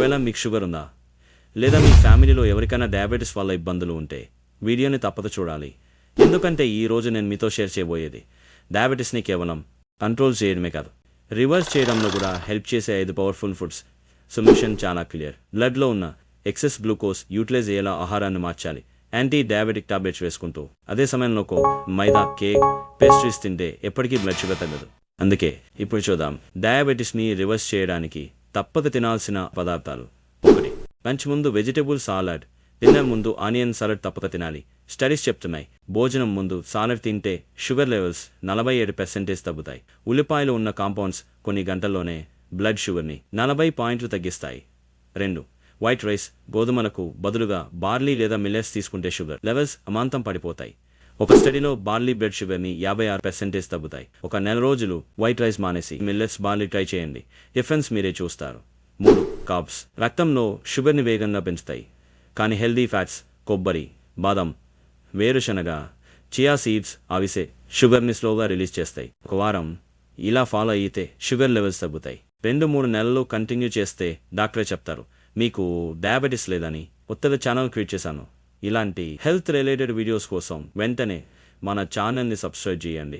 ఒకవేళ మీకు షుగర్ ఉందా లేదా మీ ఫ్యామిలీలో ఎవరికైనా డయాబెటీస్ వల్ల ఇబ్బందులు ఉంటే వీడియోని తప్పక చూడాలి. ఎందుకంటే ఈ రోజు నేను మీతో షేర్ చేయబోయేది డయాబెటీస్ని కేవలం కంట్రోల్ చేయడమే కాదు, రివర్స్ చేయడంలో కూడా హెల్ప్ చేసే 5 పవర్ఫుల్ ఫుడ్స్. సొల్యూషన్ చాలా క్లియర్. బ్లడ్లో ఉన్న ఎక్సెస్ గ్లూకోజ్ యూటిలైజ్ అయ్యేలా ఆహారాన్ని మార్చాలి. యాంటీ డయాబెటిక్ టాబ్లెట్స్ వేసుకుంటూ అదే సమయంలో మైదా, కేక్, పేస్ట్రీస్ తింటే ఎప్పటికీ బ్లడ్ షుగర్ తగ్గదు. అందుకే ఇప్పుడు చూద్దాం డయాబెటీస్ని రివర్స్ చేయడానికి తప్పక తినాల్సిన పదార్థాలు. 1. లంచ్ ముందు వెజిటేబుల్ సాలడ్. డిన్నర్ ముందు ఆనియన్ సాలడ్ తప్పక తినాలి. స్టడీస్ చెప్తున్నాయి భోజనం ముందు సాలడ్ తింటే షుగర్ లెవెల్స్ 47% తగ్గుతాయి. ఉల్లిపాయలు ఉన్న కాంపౌండ్స్ కొన్ని గంటల్లోనే బ్లడ్ షుగర్ని 40 పాయింట్లు తగ్గిస్తాయి. 2. White rice. గోధుమలకు బదులుగా బార్లీ లేదా మిల్లెట్స్ తీసుకుంటే షుగర్ లెవెల్స్ అమాంతం పడిపోతాయి. ఒక స్టడీలో బార్లీ బ్లడ్ షుగర్ని 56% తగ్గుతాయి. ఒక నెల రోజులు వైట్ రైస్ మానేసి మిల్లెట్స్ బార్లీ ట్రై చేయండి. డిఫరెన్స్ మీరే చూస్తారు. 3. కార్బ్స్. రక్తంలో షుగర్ని వేగంగా పెంచుతాయి. కానీ హెల్దీ ఫ్యాట్స్ కొబ్బరి, బాదం, వేరుశనగ, చియా సీడ్స్ అవిసే షుగర్ని స్లోగా రిలీజ్ చేస్తాయి. ఒక వారం ఇలా ఫాలో అయితే షుగర్ లెవెల్స్ తగ్గుతాయి. 2-3 నెలలు కంటిన్యూ చేస్తే డాక్టరే చెప్తారు మీకు డయాబెటీస్ లేదని. కొత్తగా ఛానల్ క్రియేట్ చేశాను. ఇలాంటి హెల్త్ రిలేటెడ్ వీడియోస్ కోసం వెంటనే మన ఛానల్ని సబ్స్క్రైబ్ చేయండి.